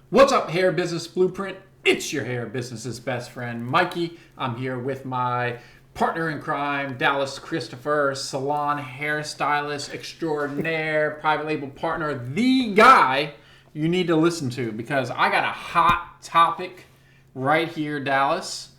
What's up, Hair Business Blueprint? It's your hair business's best friend, Mikey. I'm here with my partner in crime, Dallas Christopher, salon hairstylist extraordinaire, private label partner, the guy you need to listen to because I got a hot topic right here, Dallas.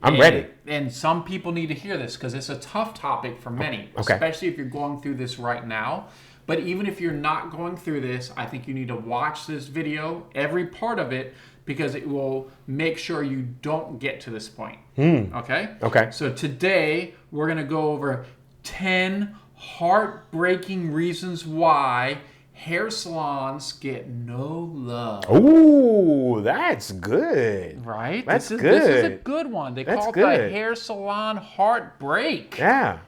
I'm ready. And some people need to hear this because it's a tough topic for many, Okay. especially if you're going through this right now. But even if you're not going through this, I think you need to watch this video, every part of it, because it will make sure you don't get to this point. Okay? Okay. So today, we're going to go over 10 heartbreaking reasons why hair salons get no love. Ooh, that's good. Right? That's This is a good. good one. They That's call it the good. hair salon heartbreak. Yeah.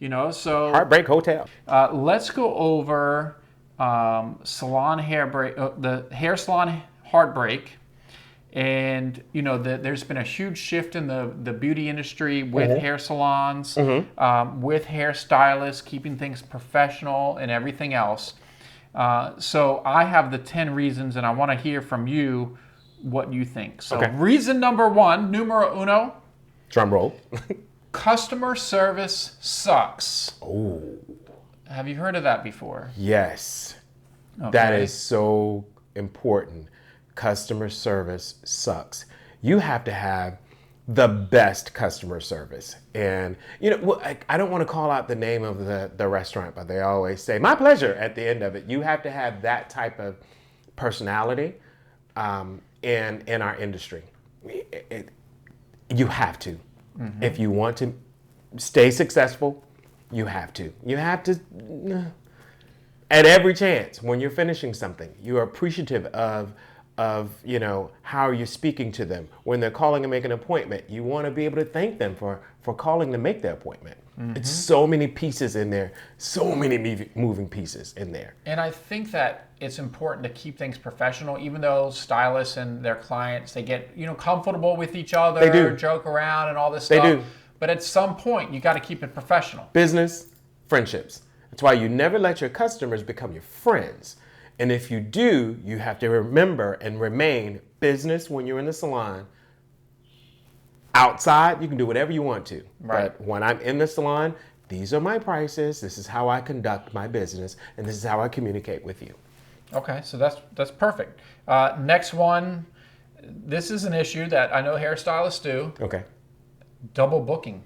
You know, so Heartbreak Hotel. let's go over salon hair break, the hair salon heartbreak, and you know there's been a huge shift in the beauty industry with hair salons, with hairstylists, keeping things professional and everything else. So I have the 10 reasons, and I want to hear from you what you think. So reason number one, numero uno, Drum roll. customer service sucks. Oh, Have you heard of that before? yes. Okay. That is so important. Customer service sucks. You have to have the best customer service. And, you know, well, I don't want to call out the name of the restaurant, but they always say, my pleasure at the end of it. You have to have that type of personality in our industry. You have to. If you want to stay successful, you have to. You have to, at every chance, when you're finishing something, you're appreciative of you know, how you're speaking to them. When they're calling and making an appointment, you want to be able to thank them for calling to make the appointment. It's so many pieces in there, so many moving pieces in there. And I think that it's important to keep things professional, even though stylists and their clients, they get, you know, comfortable with each other, They do. joke around and all this They stuff. do. But at some point, you got to keep it professional. Business, friendships. That's why you never let your customers become your friends. And if you do, you have to remember and remain business when you're in the salon. Outside, you can do whatever you want to. Right. But when I'm in the salon, these are my prices. This is how I conduct my business. And this is how I communicate with you. Okay, so that's perfect. Next one, this is an issue that I know hairstylists do, Okay. double booking.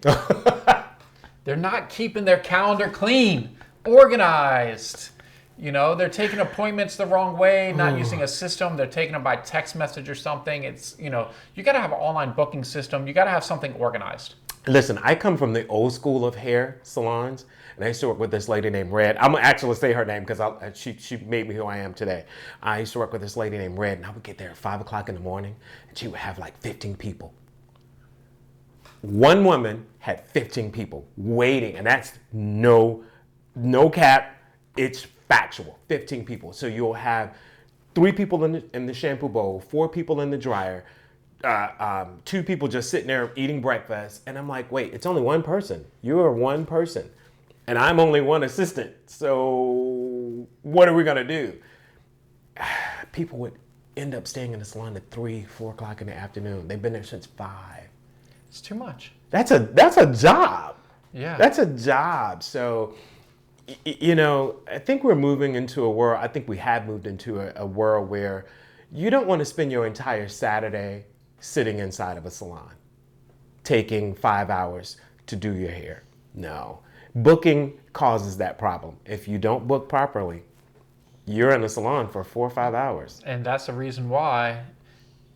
They're not keeping their calendar clean, organized. You know, they're taking appointments the wrong way, not using a system. They're taking them by text message or something. It's, you know, you got to have an online booking system. You got to have something organized. Listen, I come from the old school of hair salons, and I used to work with this lady named Red. I'm gonna actually say her name because she made me who I am today. I used to work with this lady named Red, and I would get there at 5 o'clock in the morning, and she would have like 15 people. One woman had 15 people waiting, and that's no cap. It's factual. 15 people. So you'll have 3 people in the shampoo bowl, 4 people in the dryer. 2 people just sitting there eating breakfast, and I'm like, wait, it's only one person. You are one person, and I'm only one assistant. So what are we gonna do? People would end up staying in the salon at 3, 4 o'clock in the afternoon. They've been there since 5. It's too much. That's a job. Yeah. That's a job. So, you know, I think we're moving into a world. I think we have moved into a world where you don't want to spend your entire Saturday sitting inside of a salon, taking 5 hours to do your hair. No. Booking causes that problem. If you don't book properly, you're in the salon for 4 or 5 hours. And that's the reason why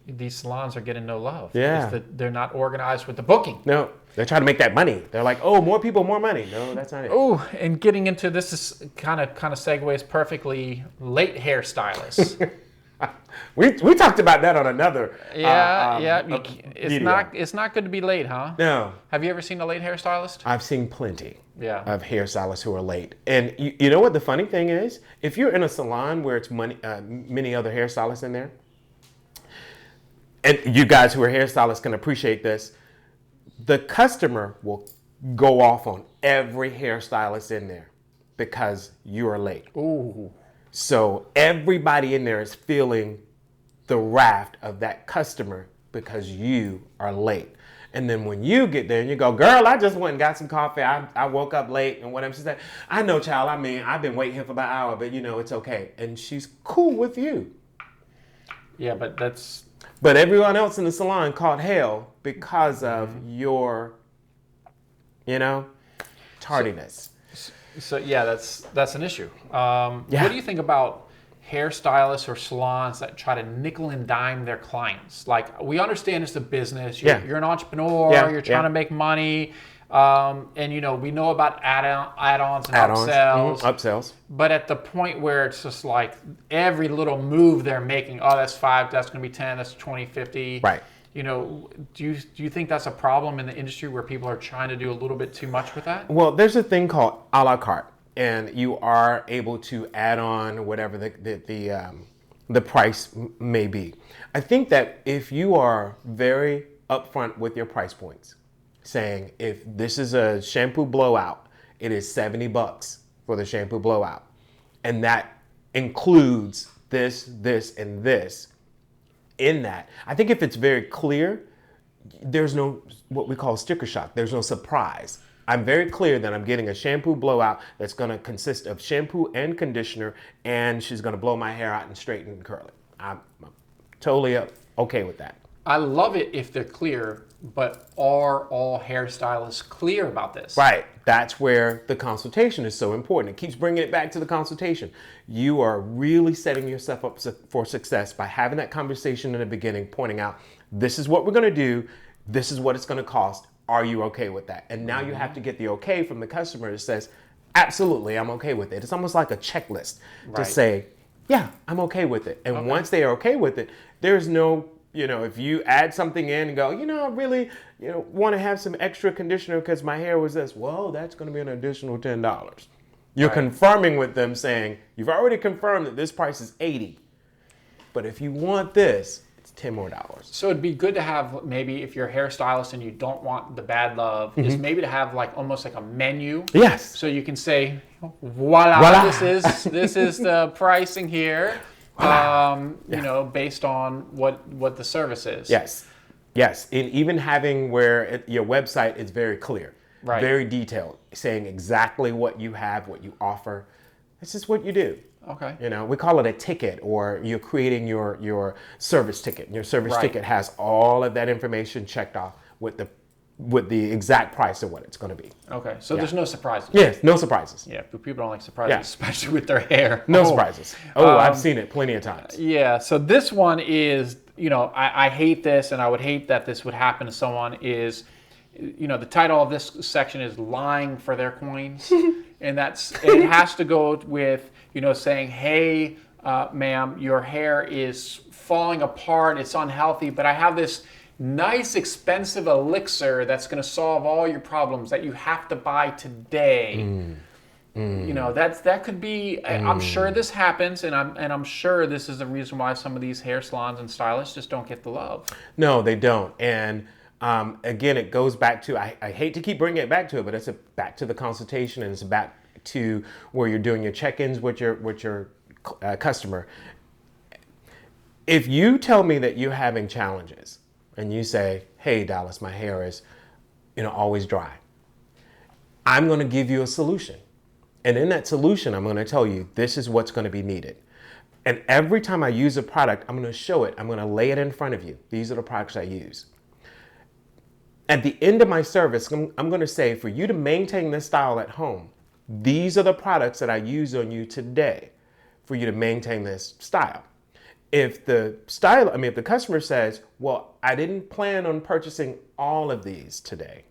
these salons are getting no love. Yeah. Is that they're not organized with the booking. No, they're trying to make that money. They're like, oh, more people, more money. No, that's not it. Oh, and getting into this is kind of segues perfectly late hairstylists. We talked about that on another. It's not good to be late, huh? No. Have you ever seen a late hairstylist? I've seen plenty Yeah. of hairstylists who are late. And you know what the funny thing is? If you're in a salon where it's many other hairstylists in there, and you guys who are hairstylists can appreciate this, the customer will go off on every hairstylist in there because you are late. Ooh. So everybody in there is feeling the wrath of that customer because you are late. And then when you get there and you go, girl, I just went and got some coffee. I woke up late and whatever. She said, I know, child. I mean, I've been waiting here for about an hour, but it's okay. And she's cool with you. Yeah, but that's... But everyone else in the salon caught hell because of your, tardiness. So yeah, that's an issue. What do you think about hairstylists or salons that try to nickel and dime their clients? Like, we understand it's a business. You're an entrepreneur. You're trying to make money. And we know about add-ons and upsells. Upsells. But at the point where it's just like every little move they're making, oh, that's 5, that's going to be 10, that's 20, 50. Right. Do you think that's a problem in the industry where people are trying to do a little bit too much with that? Well, there's a thing called a la carte, and you are able to add on whatever the price may be. I think that if you are very upfront with your price points, saying if this is a shampoo blowout, it is $70 for the shampoo blowout, and that includes this, and this. In that, I think if it's very clear, there's no what we call sticker shock. There's no surprise. I'm very clear that I'm getting a shampoo blowout that's going to consist of shampoo and conditioner, and she's going to blow my hair out and straighten and curl it. I'm totally okay with that. I love it if they're clear, but are all hairstylists clear about this? Right. That's where the consultation is so important. It keeps bringing it back to the consultation. You are really setting yourself up for success by having that conversation in the beginning, pointing out, this is what we're going to do. This is what it's going to cost. Are you okay with that? And now you have to get the okay from the customer that says, absolutely, I'm okay with it. It's almost like a checklist to say, yeah, I'm okay with it. And once they are okay with it, there's no, if you add something in and go, I really, want to have some extra conditioner because my hair was this. Well, that's going to be an additional $10. You're confirming with them saying, you've already confirmed that this price is $80. But if you want this, it's $10 more. So it'd be good to have, maybe if you're a hairstylist and you don't want the bad love, is maybe to have almost like a menu. Yes. So you can say, voila. This is the pricing here. Based on what the service is. Yes. And even having where your website is very clear, very detailed, saying exactly what you have, what you offer. This is what you do. Okay. We call it a ticket, or you're creating your service ticket. And your service ticket has all of that information checked off with the exact price of what it's going to be. Okay, so there's no surprises. Yes, no surprises. Yeah, but people don't like surprises, especially with their hair. No surprises. I've seen it plenty of times. Yeah, so this one is, I hate this, and I would hate that this would happen to someone, is, the title of this section is lying for their coins. And it has to go with, saying, hey, ma'am, your hair is falling apart, it's unhealthy, but I have this nice expensive elixir that's going to solve all your problems that you have to buy today. That could be. I'm sure this happens, and I'm sure this is the reason why some of these hair salons and stylists just don't get the love. No, they don't. And again, it goes back to, I hate to keep bringing it back to it, but it's back to the consultation, and it's back to where you're doing your check-ins with your customer. If you tell me that you're having challenges, and you say, hey, Dallas, my hair is, always dry, I'm going to give you a solution. And in that solution, I'm going to tell you, this is what's going to be needed. And every time I use a product, I'm going to show it. I'm going to lay it in front of you. These are the products I use. At the end of my service, I'm going to say, for you to maintain this style at home, these are the products that I use on you today for you to maintain this style. If the customer says, well, I didn't plan on purchasing all of these today,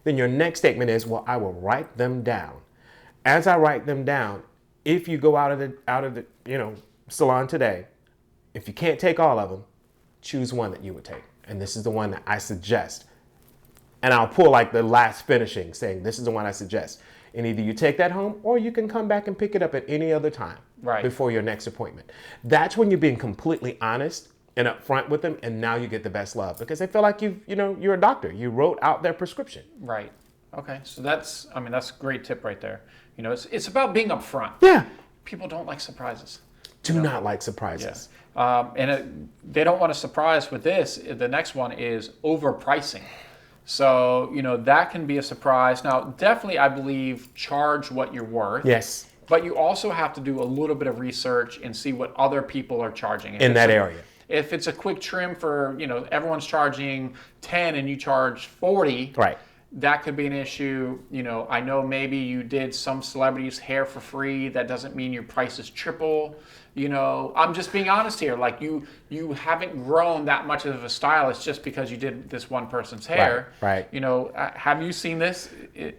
then your next statement is, well, I will write them down. As I write them down, if you go out of the salon today, if you can't take all of them, choose one that you would take. And this is the one that I suggest. And I'll pull the last finishing saying, this is the one I suggest. And either you take that home, or you can come back and pick it up at any other time before your next appointment. That's when you're being completely honest and upfront with them, and now you get the best love because they feel like you're a doctor. You wrote out their prescription. Right. Okay. So that's a great tip right there. It's about being upfront. Yeah. People don't like surprises. Do not like surprises. They don't want to surprise with this. The next one is overpricing. So, that can be a surprise. Now, definitely, I believe, charge what you're worth. Yes. But you also have to do a little bit of research and see what other people are charging. In that area. If it's a quick trim for, everyone's charging 10 and you charge 40. Right. That could be an issue. I know maybe you did some celebrities' hair for free. That doesn't mean your price is triple. I'm just being honest here. Like you haven't grown that much of a stylist just because you did this one person's hair. Right. Have you seen this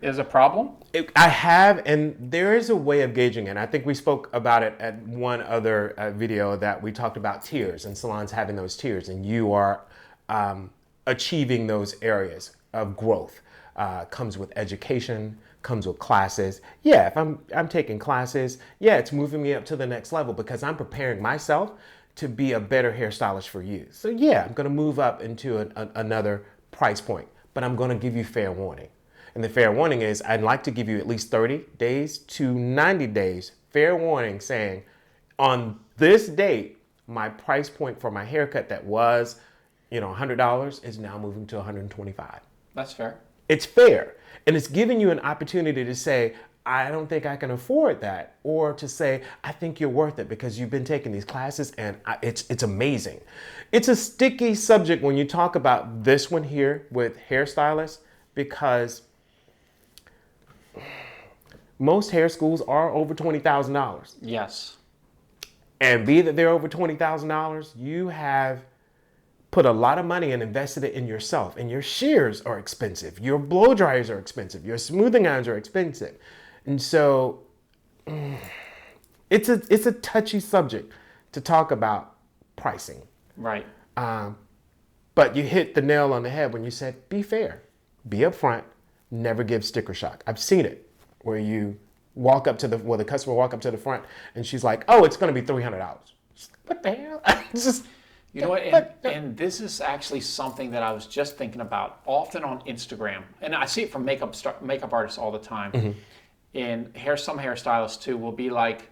as a problem? I have, and there is a way of gauging it. I think we spoke about it at one other video that we talked about tiers and salons having those tiers, and you are achieving those areas of growth. Comes with education, comes with classes. Yeah, if I'm taking classes, yeah, it's moving me up to the next level because I'm preparing myself to be a better hairstylist for you. So yeah, I'm going to move up into another price point, but I'm going to give you fair warning. And the fair warning is I'd like to give you at least 30 days to 90 days fair warning saying on this date, my price point for my haircut that was, $100 is now moving to $125. That's fair. It's fair. And it's giving you an opportunity to say, I don't think I can afford that. Or to say, I think you're worth it because you've been taking these classes and it's amazing. It's a sticky subject when you talk about this one here with hairstylists because most hair schools are over $20,000. Yes. And be that they're over $20,000, you have put a lot of money and invested it in yourself. And your shears are expensive. Your blow dryers are expensive. Your smoothing irons are expensive. And so it's a touchy subject to talk about pricing. Right. But you hit the nail on the head when you said, be fair, be upfront, never give sticker shock. I've seen it where you the customer walk up to the front and she's like, oh, it's going to be $300. What the hell? You know what? And this is actually something that I was just thinking about often on Instagram. And I see it from makeup artists all the time. Mm-hmm. And some hairstylists too will be like,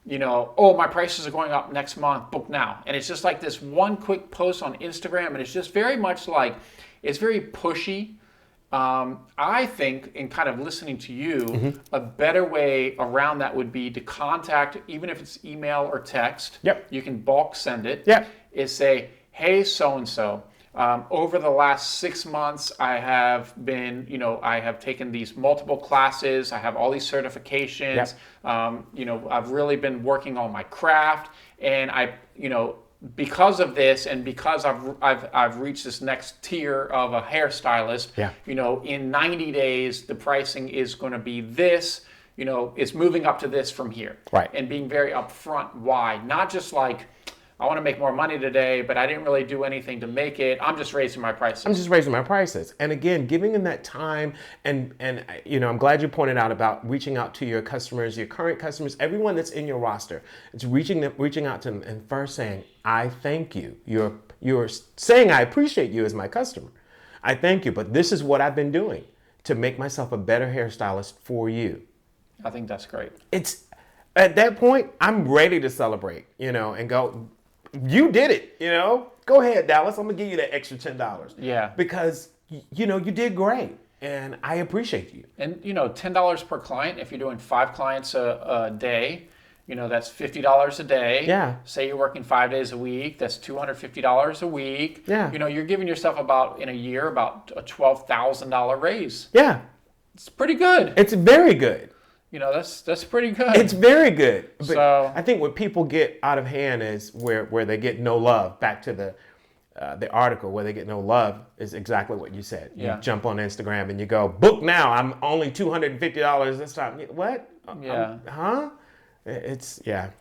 oh, my prices are going up next month, book now. And it's just like this one quick post on Instagram. And it's just very much like, it's very pushy. I think in kind of listening to you, mm-hmm. a better way around that would be to contact, even if it's email or text. Yep. You can bulk send it. Yep. Is say, hey, so-and-so, over the last 6 months, I have been, I have taken these multiple classes. I have all these certifications. Yep. I've really been working on my craft. And because of this and because I've reached this next tier of a hairstylist, yeah. In 90 days, the pricing is going to be this. It's moving up to this from here. Right. And being very upfront why. Not just like, I want to make more money today, but I didn't really do anything to make it. I'm just raising my prices. And again, giving them that time and I'm glad you pointed out about reaching out to your customers, your current customers, everyone that's in your roster. It's reaching out to them and first saying, I thank you. You're saying I appreciate you as my customer. I thank you, but this is what I've been doing to make myself a better hairstylist for you. I think that's great. It's at that point, I'm ready to celebrate, and go, you did it, Go ahead, Dallas. I'm going to give you that extra $10. Yeah. Because, you did great. And I appreciate you. And, $10 per client, if you're doing 5 clients a day, that's $50 a day. Yeah. Say you're working 5 days a week, that's $250 a week. Yeah. You're giving yourself in a year, about a $12,000 raise. Yeah. It's pretty good. It's very good. That's pretty good. It's very good. But so I think what people get out of hand is where they get no love. Back to the article where they get no love is exactly what you said. Yeah. You jump on Instagram and you go, book now. I'm only $250 this time. What? Yeah. Huh? It's yeah.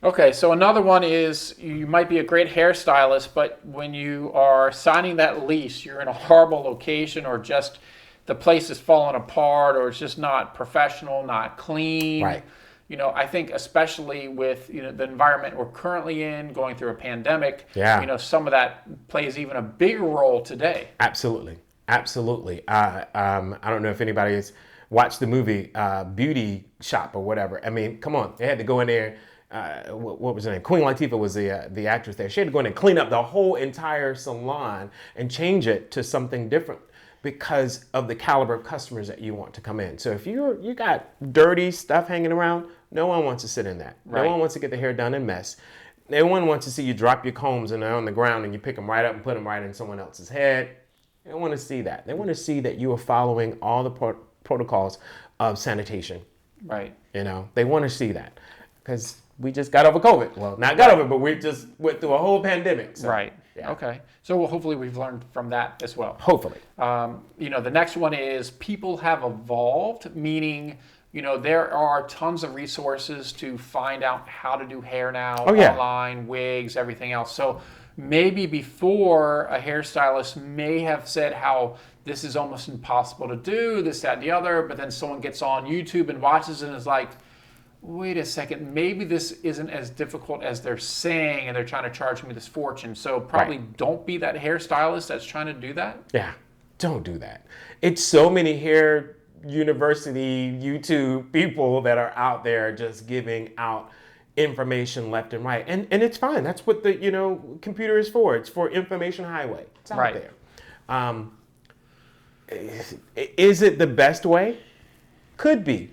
Okay, so another one is you might be a great hairstylist, but when you are signing that lease, you're in a horrible location or just the place is falling apart or it's just not professional, not clean. Right. I think especially with the environment we're currently in, going through a pandemic, yeah. Some of that plays even a bigger role today. Absolutely. I don't know if anybody's watched the movie Beauty Shop or whatever. I mean, come on, they had to go in there what was her name? Queen Latifah was the actress there. She had to go in and clean up the whole entire salon and change it to something different because of the caliber of customers that you want to come in. So if you got dirty stuff hanging around, no one wants to sit in that. Right. No one wants to get their hair done in mess. No one wants to see you drop your combs and they're on the ground and you pick them right up and put them right in someone else's head. They don't want to see that. They want to see that you are following all the protocols of sanitation. Right. You know, they want to see that because we just got over COVID. Well, not got over, but we just went through a whole pandemic. So, Right. yeah. Okay. So hopefully we've learned from that as well. Hopefully. The next one is people have evolved, meaning, there are tons of resources to find out how to do hair now, online, wigs, everything else. So maybe before a hairstylist may have said how this is almost impossible to do, this, that, and the other, but then someone gets on YouTube and watches it and is like, wait a second, maybe this isn't as difficult as they're saying and they're trying to charge me this fortune. So probably don't be that hairstylist that's trying to do that. Yeah, don't do that. It's so many hair university YouTube people that are out there just giving out information left and right. And it's fine. That's what the computer is for. It's for information highway. It's out there. Is it the best way? Could be.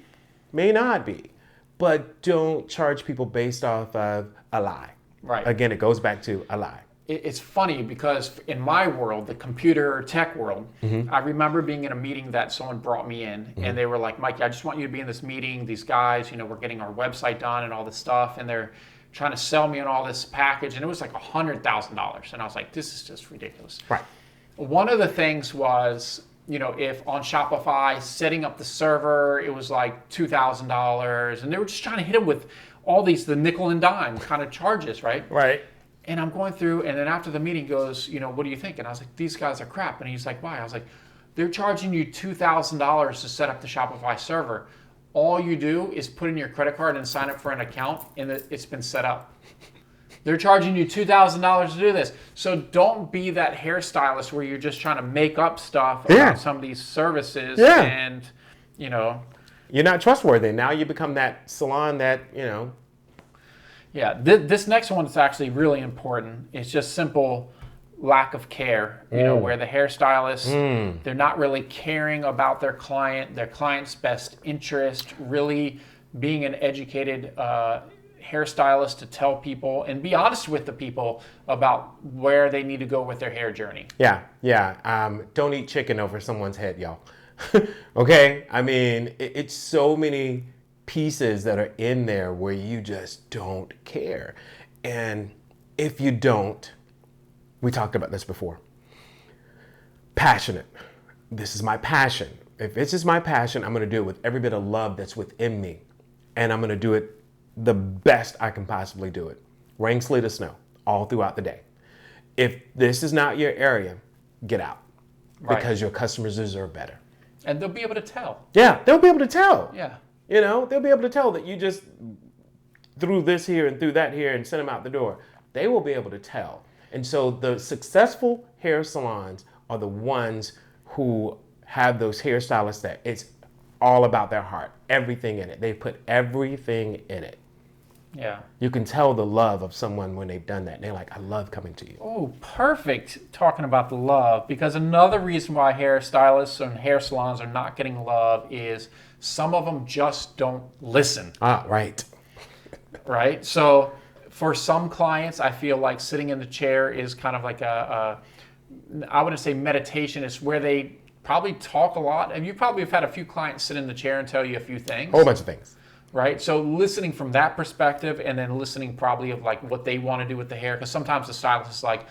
May not be. But don't charge people based off of a lie. Right. Again, it goes back to a lie. It's funny because in my world, the computer tech world, I remember being in a meeting that someone brought me in and they were like, Mikey, I just want you to be in this meeting. These guys, we're getting our website done and all this stuff. And they're trying to sell me on all this package. And it was like $100,000. And I was like, this is just ridiculous. Right. One of the things was, if on Shopify, setting up the server, it was like $2,000. And they were just trying to hit them with all the nickel and dime kind of charges, right? Right. And I'm going through, and then after the meeting he goes, what do you think? And I was like, these guys are crap. And he's like, why? I was like, they're charging you $2,000 to set up the Shopify server. All you do is put in your credit card and sign up for an account, and it's been set up. They're charging you $2,000 to do this. So don't be that hairstylist where you're just trying to make up stuff about some of these services. Yeah. And, You're not trustworthy. Now you become that salon that, Yeah, this next one is actually really important. It's just simple lack of care, where the hairstylist, they're not really caring about their client's best interest, really being an educated hairstylist to tell people and be honest with the people about where they need to go with their hair journey. Yeah. Don't eat chicken over someone's head, y'all. Okay? I mean, it's so many pieces that are in there where you just don't care. And if you don't, we talked about this before. Passionate. This is my passion. If this is my passion, I'm going to do it with every bit of love that's within me. And I'm going to do it the best I can possibly do it. Rain, sleet, or snow, all throughout the day. If this is not your area, get out. Right. Because your customers deserve better. And they'll be able to tell. Yeah, they'll be able to tell. Yeah. They'll be able to tell that you just threw this here and threw that here and sent them out the door. They will be able to tell. And so the successful hair salons are the ones who have those hairstylists that it's all about their heart, everything in it. They put everything in it. Yeah. You can tell the love of someone when they've done that. They're like, I love coming to you. Oh, perfect. Talking about the love, because another reason why hairstylists and hair salons are not getting love is some of them just don't listen. Right. Right? So for some clients, I feel like sitting in the chair is kind of like I wouldn't say meditation. It's where they probably talk a lot. And you probably have had a few clients sit in the chair and tell you a few things. A whole bunch of things. Right? So listening from that perspective, and then listening probably of like what they want to do with the hair. Because sometimes the stylist is like,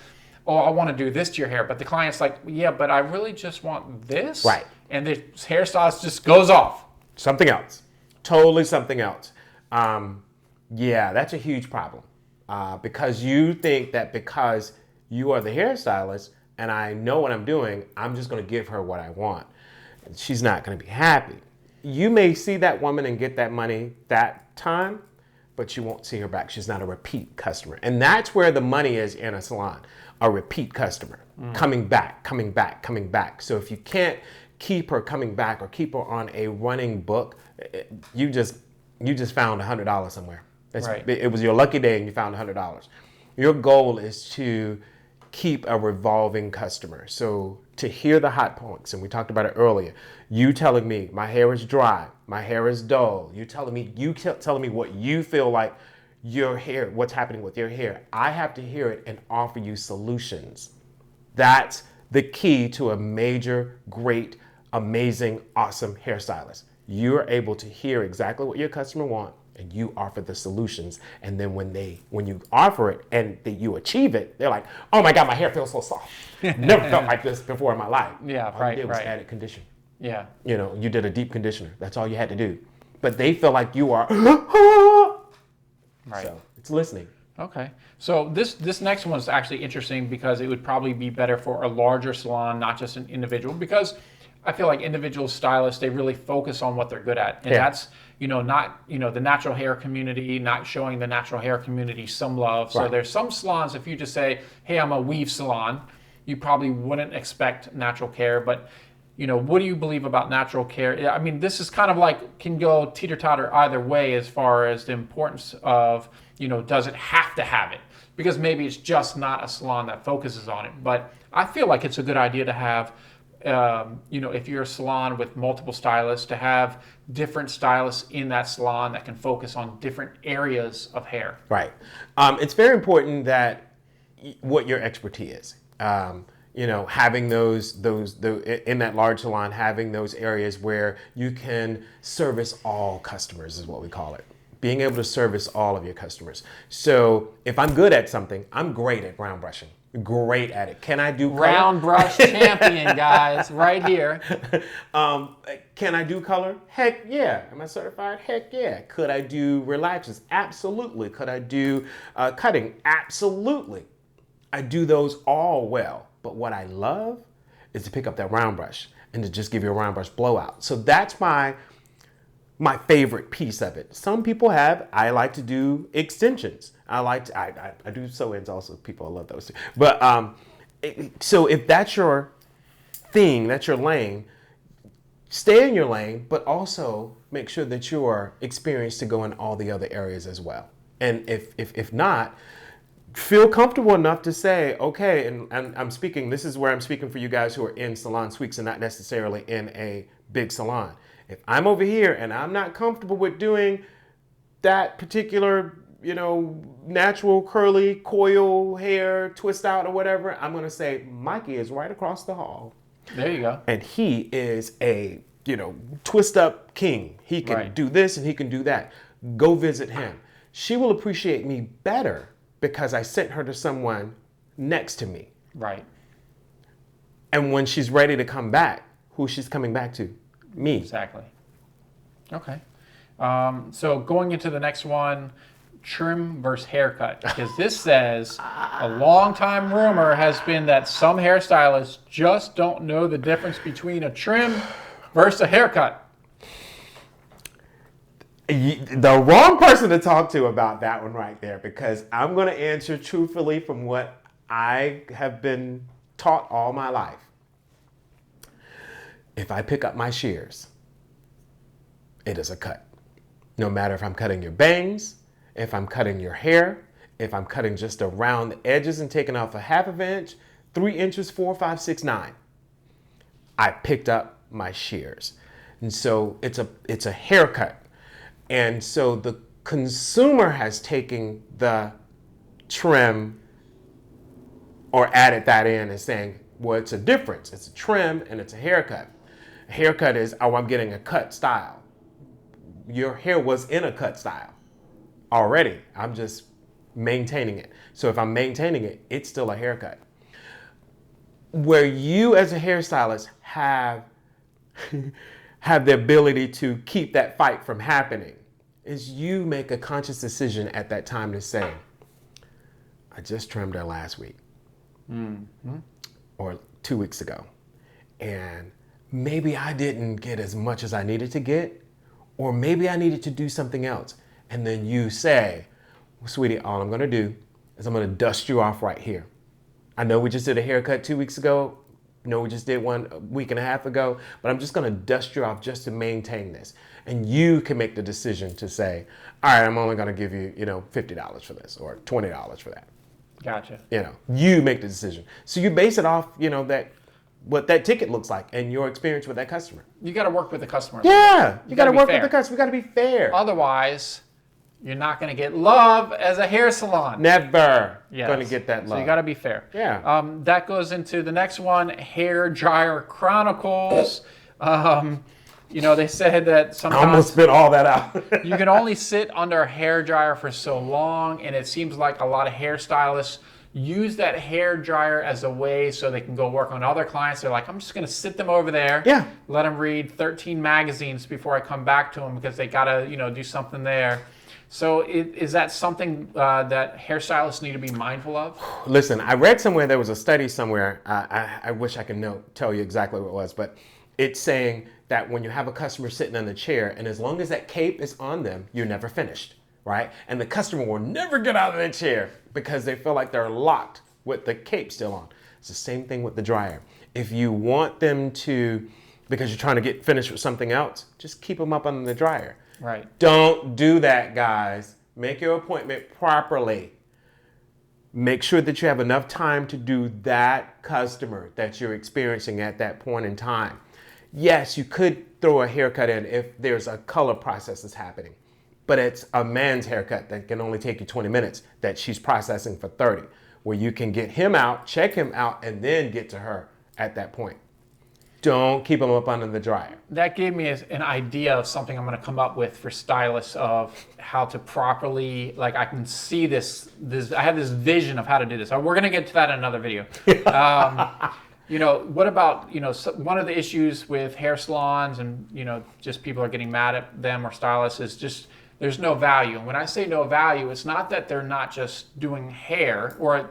oh, I want to do this to your hair. But the client's like, yeah, but I really just want this. Right. And the hairstylist just goes off. Something else. Totally something else. Yeah, that's a huge problem. Because you think that because you are the hairstylist and I know what I'm doing, I'm just going to give her what I want. She's not going to be happy. You may see that woman and get that money that time, but you won't see her back. She's not a repeat customer. And that's where the money is in a salon, a repeat customer, coming back, coming back, coming back. So if you can't keep her coming back or keep her on a running book, you just found $100 somewhere. Right. It was your lucky day and you found $100. Your goal is to keep a revolving customer. So to hear the hot points, and we talked about it earlier, you telling me my hair is dry, my hair is dull, you telling me what you feel like your hair, what's happening with your hair. I have to hear it and offer you solutions. That's the key to a major, great, amazing, awesome hairstylist. You're able to hear exactly what your customer wants and you offer the solutions. And then when you offer it and you achieve it, they're like, oh my God, my hair feels so soft. Never felt like this before in my life. Yeah, all right, you did was right. added condition. Yeah. You did a deep conditioner. That's all you had to do. But they feel like you are, Right. so it's listening. Okay. So this next one is actually interesting because it would probably be better for a larger salon, not just an individual, because I feel like individual stylists, they really focus on what they're good at. And that's, not, the natural hair community, not showing the natural hair community some love. So Right. there's some salons, if you just say, hey, I'm a weave salon, you probably wouldn't expect natural care. But, what do you believe about natural care? I mean, this is kind of like, can go teeter-totter either way as far as the importance of, does it have to have it? Because maybe it's just not a salon that focuses on it. But I feel like it's a good idea to have, if you're a salon with multiple stylists, to have different stylists in that salon that can focus on different areas of hair. Right. It's very important that what your expertise is. Having those in that large salon, having those areas where you can service all customers is what we call it. Being able to service all of your customers. So if I'm good at something, I'm great at brown brushing. Great at it. Can I do color? Round brush champion, guys, right here. Can I do color? Heck yeah. Am I certified? Heck yeah. Could I do relaxers? Absolutely. Could I do cutting? Absolutely. I do those all well. But what I love is to pick up that round brush and to just give you a round brush blowout. So that's my favorite piece of it. Some people I like to do extensions. I do sew-ins also. People love those too. But so if that's your thing, that's your lane, stay in your lane, but also make sure that you are experienced to go in all the other areas as well. And if not, feel comfortable enough to say, okay, and I'm speaking, this is where I'm speaking for you guys who are in salon suites and not necessarily in a big salon. If I'm over here and I'm not comfortable with doing that particular, natural curly coil hair twist out or whatever, I'm going to say, Mikey is right across the hall. There you go. And he is a, twist up king. He can do this and he can do that. Go visit him. She will appreciate me better because I sent her to someone next to me. Right. And when she's ready to come back, who she's coming back to? Me. Exactly. Okay. So going into the next one, trim versus haircut. Because this says a long-time rumor has been that some hairstylists just don't know the difference between a trim versus a haircut. The wrong person to talk to about that one right there, because I'm going to answer truthfully from what I have been taught all my life. If I pick up my shears, it is a cut. No matter if I'm cutting your bangs, if I'm cutting your hair, if I'm cutting just around the edges and taking off a 1/2 inch, 3 inches, 4, 5, 6, 9. I picked up my shears. And so it's a haircut. And so the consumer has taken the trim or added that in and saying, well, it's a difference. It's a trim and it's a haircut. A haircut is, oh, I'm getting a cut style. Your hair was in a cut style already. I'm just maintaining it. So if I'm maintaining it, it's still a haircut. Where you as a hairstylist have the ability to keep that fight from happening is you make a conscious decision at that time to say, I just trimmed her last week or 2 weeks ago. And maybe I didn't get as much as I needed to get, or maybe I needed to do something else. And then you say, well, sweetie, all I'm gonna do is I'm gonna dust you off right here. I know we just did a haircut 2 weeks ago. know we just did one a week and a half ago, but I'm just going to dust you off just to maintain this. And you can make the decision to say, all right, I'm only going to give you, $50 for this or $20 for that. Gotcha. You make the decision. So you base it off, what that ticket looks like and your experience with that customer. You got to work with the customer. Yeah, you got to work with the customer. You got to be fair. Otherwise, you're not going to get love as a hair salon. Never going to get that love. So you got to be fair. Yeah. That goes into the next one, Hair Dryer Chronicles. They said that sometimes I almost spit all that out. you can only sit under a hair dryer for so long, and it seems like a lot of hairstylists use that hair dryer as a way so they can go work on other clients. They're like, I'm just going to sit them over there, let them read 13 magazines before I come back to them because they got to, do something there. So is that something that hairstylists need to be mindful of? Listen, I read somewhere, there was a study somewhere, I wish I could tell you exactly what it was, but it's saying that when you have a customer sitting in the chair, and as long as that cape is on them, you're never finished, right? And the customer will never get out of the chair because they feel like they're locked with the cape still on. It's the same thing with the dryer. If you want them to, because you're trying to get finished with something else, just keep them up under the dryer. Right. Don't do that, guys. Make your appointment properly. Make sure that you have enough time to do that customer that you're experiencing at that point in time. Yes, you could throw a haircut in if there's a color process that's happening, but it's a man's haircut that can only take you 20 minutes that she's processing for 30, where you can get him out, check him out, and then get to her at that point. Don't keep them up under the dryer. That gave me an idea of something I'm going to come up with for stylists of how to properly, I can see this, I have this vision of how to do this. We're going to get to that in another video. What about, one of the issues with hair salons and, just people are getting mad at them or stylists is just there's no value. And when I say no value, it's not that they're not just doing hair or,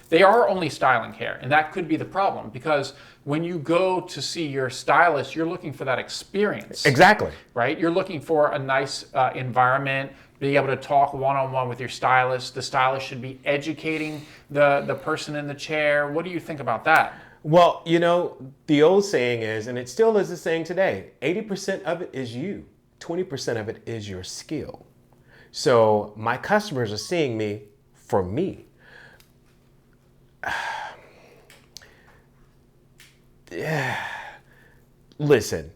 they are only styling hair. And that could be the problem because when you go to see your stylist, you're looking for that experience. Exactly. Right? You're looking for a nice environment, being able to talk one-on-one with your stylist. The stylist should be educating the person in the chair. What do you think about that? Well, the old saying is, and it still is the saying today, 80% of it is you. 20% of it is your skill. So my customers are seeing me for me. Listen,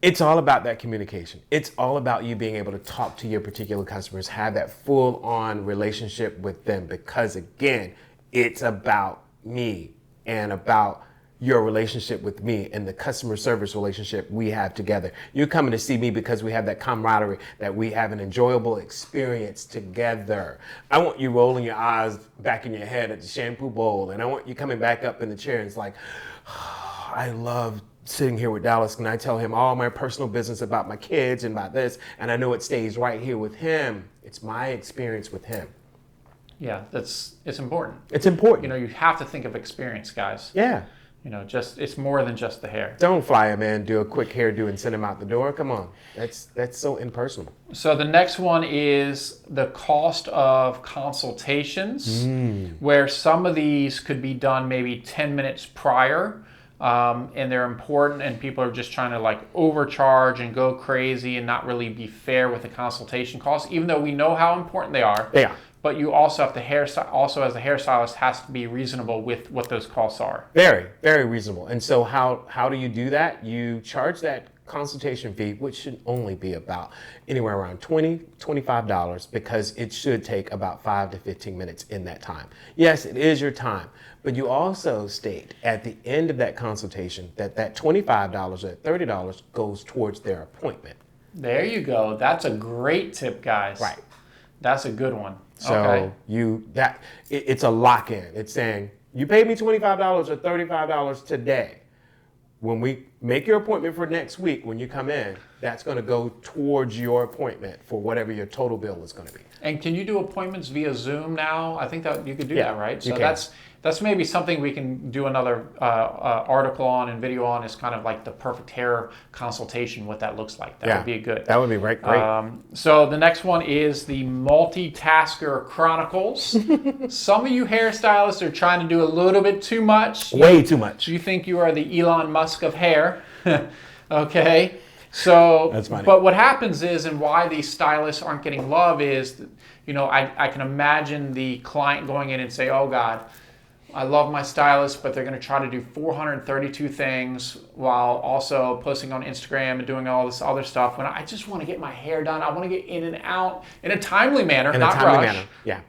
it's all about that communication. It's all about you being able to talk to your particular customers, have that full-on relationship with them because, again, it's about me and about your relationship with me and the customer service relationship we have together. You're coming to see me because we have that camaraderie, that we have an enjoyable experience together. I want you rolling your eyes back in your head at the shampoo bowl, and I want you coming back up in the chair and it's like, oh, I love sitting here with Dallas and I tell him all my personal business about my kids and about this, and I know it stays right here with him. It's my experience with him. Yeah, it's important. It's important. You have to think of experience, guys. Yeah. It's more than just the hair. Don't fly a man, do a quick hairdo and send him out the door. Come on. That's so impersonal. So the next one is the cost of consultations, where some of these could be done maybe 10 minutes prior, and they're important, and people are just trying to overcharge and go crazy and not really be fair with the consultation costs, even though we know how important they are. They are. But you also have to also as a hairstylist has to be reasonable with what those costs are. Very, very reasonable. And so how do you do that? You charge that consultation fee, which should only be about anywhere around $20, $25, because it should take about 5 to 15 minutes in that time. Yes, it is your time, but you also state at the end of that consultation that $25 or $30 goes towards their appointment. There you go. That's a great tip, guys. Right. That's a good one. So okay. It's a lock-in. It's saying, you paid me $25 or $35 today. When we make your appointment for next week, when you come in, that's going to go towards your appointment for whatever your total bill is going to be. And can you do appointments via Zoom now? I think that you could do that, right? So that's That's maybe something we can do another article on and video on, is kind of like the perfect hair consultation, what that looks like. That would be good. That would be great. So the next one is the Multitasker Chronicles. Some of you hairstylists are trying to do a little bit too much. Way too much. You think you are the Elon Musk of hair. Okay. So, that's funny. But what happens is, and why these stylists aren't getting love is, I can imagine the client going in and say, oh God, I love my stylist, but they're going to try to do 432 things while also posting on Instagram and doing all this other stuff. When I just want to get my hair done, I want to get in and out in a timely manner, not rush. Yeah.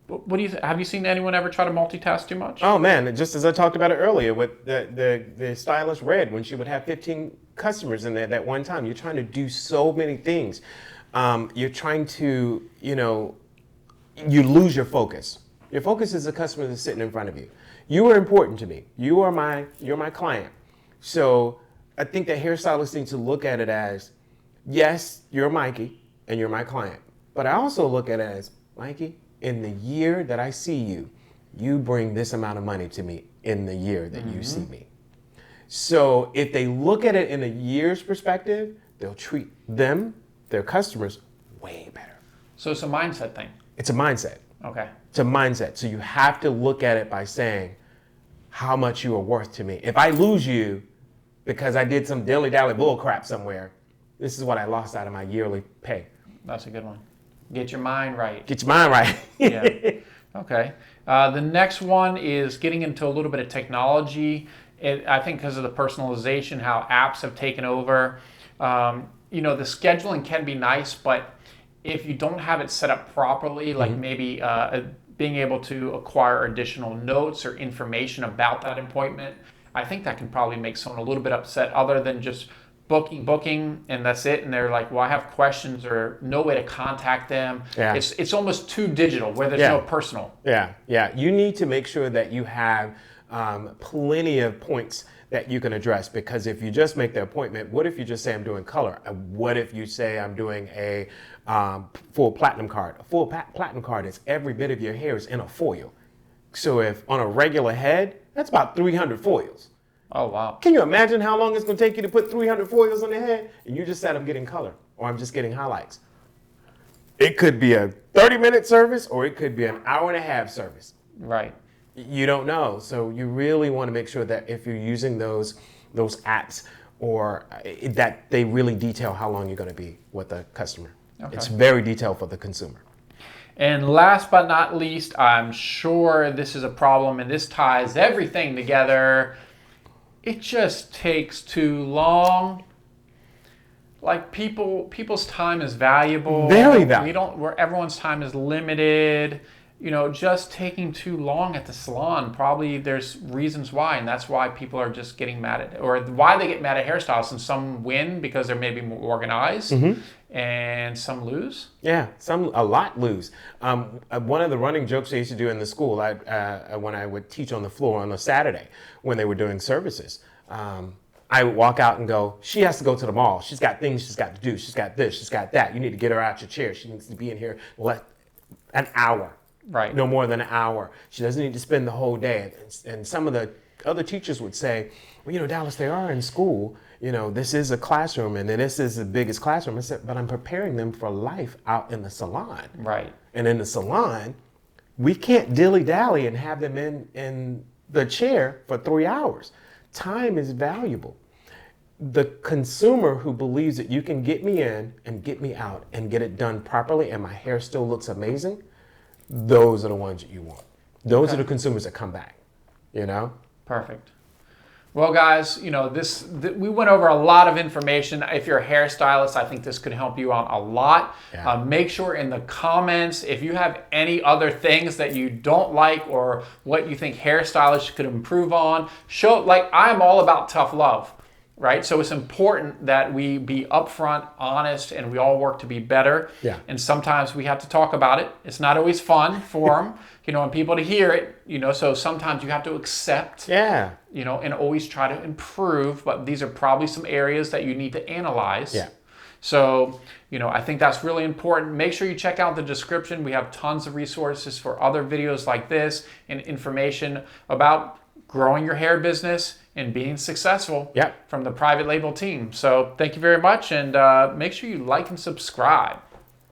What do you have you seen anyone ever try to multitask too much? Oh man, just as I talked about it earlier with the stylist Red, when she would have 15 customers in there at one time. You're trying to do so many things. You're trying to, you lose your focus. Your focus is the customer that's sitting in front of you. You are important to me. You're my client. So I think that hairstylists need to look at it as, yes, you're Mikey and you're my client. But I also look at it as, Mikey, in the year that I see you, you bring this amount of money to me in the year that you see me. So if they look at it in a year's perspective, they'll treat their customers, way better. So it's a mindset thing. It's a mindset. Okay. It's a mindset. So you have to look at it by saying how much you are worth to me. If I lose you because I did some dilly-dally bull crap somewhere, this is what I lost out of my yearly pay. That's a good one. Get your mind right. Get your mind right. Yeah. Okay. The next one is getting into a little bit of technology. I think because of the personalization, how apps have taken over. The scheduling can be nice, but if you don't have it set up properly, like maybe being able to acquire additional notes or information about that appointment, I think that can probably make someone a little bit upset, other than just booking, and that's it. And they're like, well, I have questions, or no way to contact them. Yeah. It's almost too digital, where there's no personal. Yeah. You need to make sure that you have plenty of points that you can address, because if you just make the appointment, what if you just say I'm doing color? What if you say I'm doing a full platinum card? A full platinum card is every bit of your hair is in a foil. So if on a regular head, that's about 300 foils. Oh, wow. Can you imagine how long it's going to take you to put 300 foils on the head? And you just said I'm getting color, or I'm just getting highlights. It could be a 30-minute service, or it could be an hour-and-a-half service. Right. You don't know. So you really want to make sure that if you're using those apps, or that they really detail how long you're going to be with the customer. Okay. It's very detailed for the consumer. And last but not least, I'm sure this is a problem, and this ties everything together. It just takes too long. Like people's time is valuable. Very valuable. Where everyone's time is limited. Just taking too long at the salon, probably there's reasons why, and that's why people are just getting mad at, or why they get mad at hairstylists. And some win because they're maybe more organized, and some lose. Yeah, a lot lose. One of the running jokes I used to do in the school, when I would teach on the floor on a Saturday when they were doing services, I would walk out and go, she has to go to the mall. She's got things she's got to do. She's got this, she's got that. You need to get her out your chair. She needs to be in here an hour. Right. No more than an hour. She doesn't need to spend the whole day. And some of the other teachers would say, well, Dallas, they are in school. This is a classroom, and this is the biggest classroom. I said, but I'm preparing them for life out in the salon. Right. And in the salon, we can't dilly-dally and have them in the chair for 3 hours. Time is valuable. The consumer who believes that you can get me in and get me out and get it done properly, and my hair still looks amazing, those are the ones that you want. Those are the consumers that come back, Perfect. Well, guys, we went over a lot of information. If you're a hairstylist, I think this could help you out a lot. Yeah. Make sure in the comments, if you have any other things that you don't like, or what you think hairstylists could improve on, I'm all about tough love. Right? So it's important that we be upfront, honest, and we all work to be better. Yeah. And sometimes we have to talk about it. It's not always fun for them, and people to hear it, so sometimes you have to accept, and always try to improve. But these are probably some areas that you need to analyze. Yeah. So, I think that's really important. Make sure you check out the description. We have tons of resources for other videos like this and information about growing your hair business and being successful from the private label team. So thank you very much, and make sure you like and subscribe.